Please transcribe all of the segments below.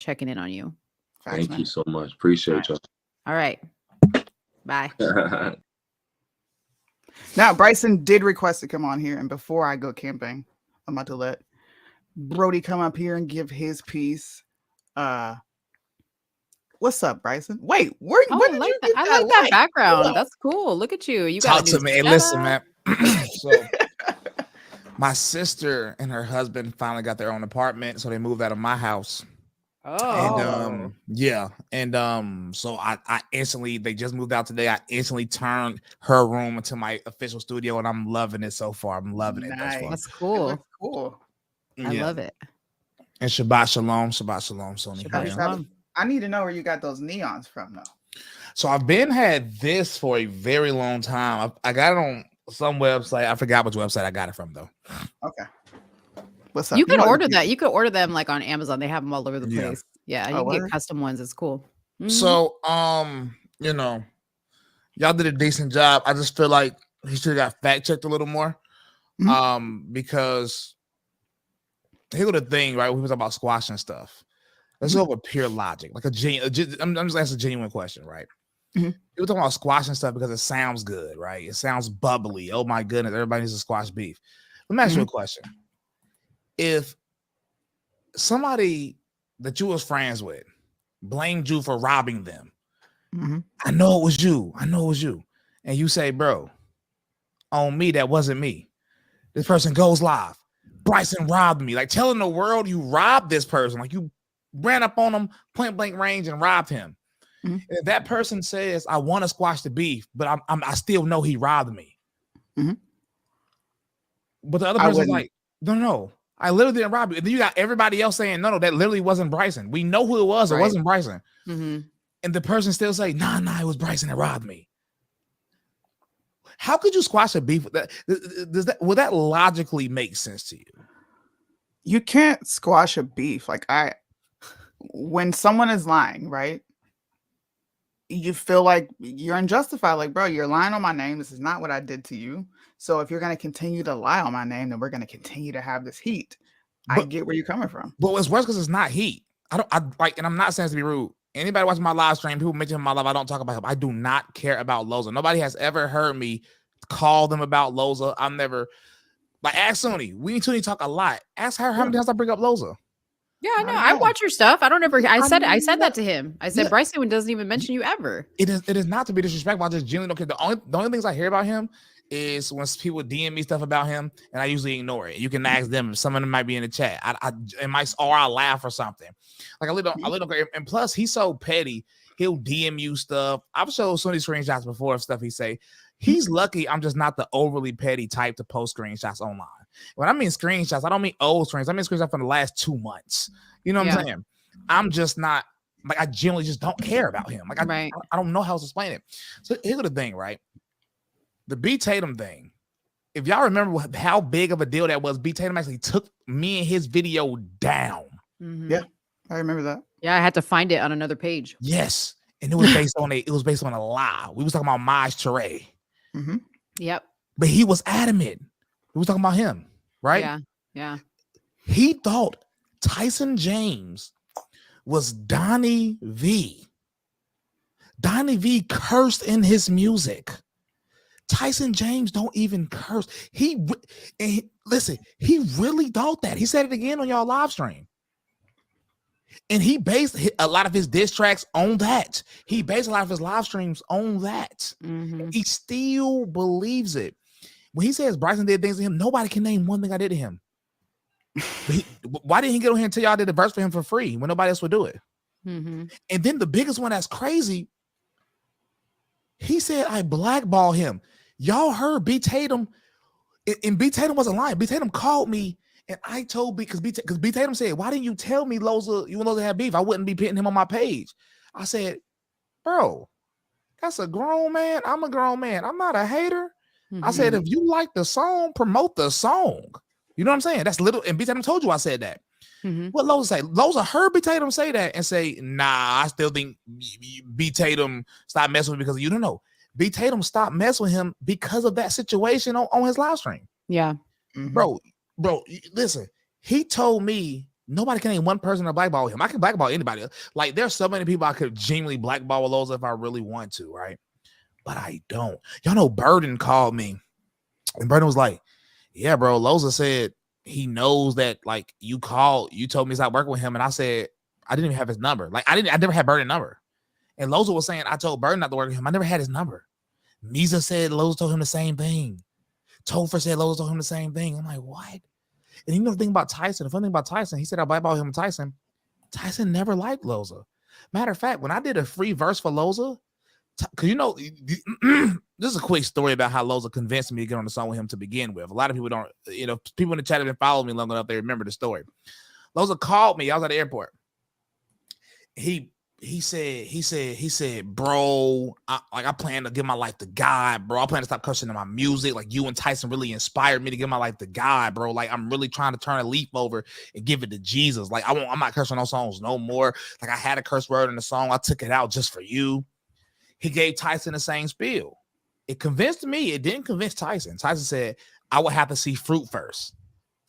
checking in on you. Thank you so much. Appreciate y'all. All right. Bye. Now, Bryson did request to come on here, and before I go camping, I'm about to let Brody come up here and give his piece. What's up, Bryson? Wait, when did you get I that like that light? background. That's cool. Look at you. You got Talk to me. Hey, listen, man. So my sister and her husband finally got their own apartment, so they moved out of my house. Oh. And so I instantly, they just moved out today. I instantly turned her room into my official studio, and I'm loving it so far. I'm loving it. That's cool. Cool. I love it. And Shabbat Shalom, Sony. Shabbat Shalom. I need to know where you got those neons from, though. So I've had this for a very long time. I got it on some website. I forgot which website I got it from, though. Okay. What's up? You can order that. You can order them like on Amazon. They have them all over the Yeah. place. Yeah, you can get custom ones. It's cool. Mm-hmm. So, y'all did a decent job. I just feel like he should have got fact checked a little more. Because here's the thing, right? We was about squash and stuff. Let's go over pure logic, like I'm just asking a genuine question, right? People talking about squash and stuff because it sounds good, right? It sounds bubbly. Oh my goodness, everybody needs to squash beef. Let me ask you a question. If somebody that you was friends with blamed you for robbing them, I know it was you. And you say, bro, on me, that wasn't me. This person goes live. Bryson robbed me. Like telling the world you robbed this person. Like you ran up on him point blank range and robbed him. If that person says, I want to squash the beef, but I still know he robbed me. But the other person's like, no, I literally didn't rob you. And then you got everybody else saying, no, that literally wasn't Bryson. We know who it was. It wasn't Bryson. And the person still say, nah, it was Bryson that robbed me. How could you squash a beef with that? Will that logically make sense to you? You can't squash a beef. When someone is lying, right? You feel like you're unjustified. Like, bro, you're lying on my name. This is not what I did to you. So if you're going to continue to lie on my name, then we're going to continue to have this heat. I get where you're coming from. But it's worse because it's not heat. And I'm not saying this to be rude. Anybody watching my live stream, people mention my live, I don't talk about him. I do not care about Loza. Nobody has ever heard me call them about Loza. I'm never ask Sony. We need to talk a lot. Ask her how many times I bring up Loza. Yeah, I know. I watch your stuff. I don't ever. I said that to him. I said Bryson doesn't even mention you ever. It is not to be disrespectful. I just genuinely don't care. The only things I hear about him is when people DM me stuff about him, and I usually ignore it. You can ask them. Some of them might be in the chat. I laugh or something. Like I don't care. And plus, he's so petty. He'll DM you stuff. I've showed so many screenshots before of stuff he say. He's lucky I'm just not the overly petty type to post screenshots online. When I mean screenshots, I don't mean old screenshots. I mean screenshots from the last 2 months. You know what I'm saying? I'm just not I generally just don't care about him. I don't know how to explain it. So here's the thing, right? The B Tatum thing. If y'all remember how big of a deal that was, B Tatum actually took me and his video down. Yeah, I remember that. Yeah, I had to find it on another page. Yes, and it was based on a lie. We was talking about Maj Toure. Yep. But he was adamant. We was talking about him, right? Yeah. He thought Tyson James was Donnie V. Donnie V cursed in his music. Tyson James don't even curse. Listen, he really thought that. He said it again on y'all live stream. And he based a lot of his diss tracks on that. He based a lot of his live streams on that. He still believes it. When he says Bryson did things to him, nobody can name one thing I did to him. Why didn't he get on here and tell y'all I did the verse for him for free when nobody else would do it? And then the biggest one that's crazy, he said I blackball him. Y'all heard B Tatum, and B Tatum wasn't lying. B Tatum called me, and I told because B Tatum said, "Why didn't you tell me Loza? You and Loza had beef? I wouldn't be putting him on my page." I said, "Bro, that's a grown man. I'm a grown man. I'm not a hater." I said, "If you like the song, promote the song." You know what I'm saying? That's little. And B Tatum told you I said that. What Loza say? Loza heard B Tatum say that and say, "Nah, I still think B Tatum stopped messing with me because you don't know." B Tatum stopped messing with him because of that situation on his live stream. Yeah. Bro, listen, he told me Nobody can name one person to blackball him. I can blackball anybody. Like, there's so many people I could genuinely blackball with Loza if I really want to, right? But I don't. Y'all know Burden called me, and Burden was like, yeah, bro, Loza said he knows that, like, you told me to stop working with him, and I said I didn't even have his number. Like, I never had Burden number. And Loza was saying I told Burden not to work with him. I never had his number. Misa said Loza told him the same thing. Topher said Loza told him the same thing. I'm like, what? And you know the thing about Tyson, the funny thing about Tyson, he said I blackballed him with Tyson. Tyson never liked Loza. Matter of fact, when I did a free verse for Loza, because you know, this is a quick story about how Loza convinced me to get on the song with him to begin with. A lot of people don't, you know, people in the chat have been following me long enough, they remember the story. Loza called me. I was at the airport. He said, bro, I plan to give my life to God, bro. I plan to stop cursing in my music. Like, you and Tyson really inspired me to give my life to God, bro. Like, I'm really trying to turn a leaf over and give it to Jesus. Like, I'm not cursing on songs no more. Like, I had a curse word in the song. I took it out just for you. He gave Tyson the same spiel. It convinced me. It didn't convince Tyson. Tyson said, I would have to see fruit first.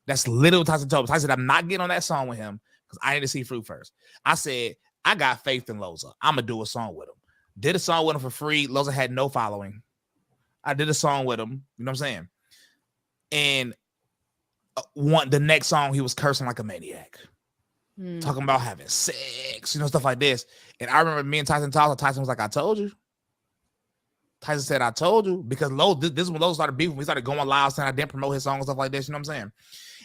That's literally what Tyson told me. Tyson said, I'm not getting on that song with him because I need to see fruit first. I said, I got faith in Loza. I'm going to do a song with him. Did a song with him for free. Loza had no following. I did a song with him. You know what I'm saying? And the next song, he was cursing like a maniac. Talking about having sex, you know, stuff like this. And I remember me and Tyson talking. Tyson was like, I told you. Tyson said, I told you. Because this is when Loza started beefing. We started going live saying I didn't promote his song and stuff like this. You know what I'm saying?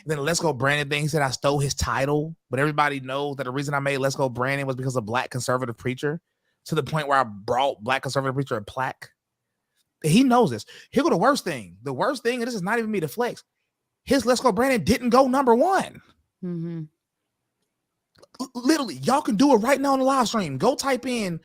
And then Let's Go Brandon thing, he said I stole his title. But everybody knows that the reason I made Let's Go Brandon was because of Black Conservative Preacher, to the point where I brought Black Conservative Preacher a plaque. He knows this. Here go the worst thing. The worst thing, and this is not even me to flex, his Let's Go Brandon didn't go #1. Mm-hmm. Literally, y'all can do it right now on the live stream. Go type in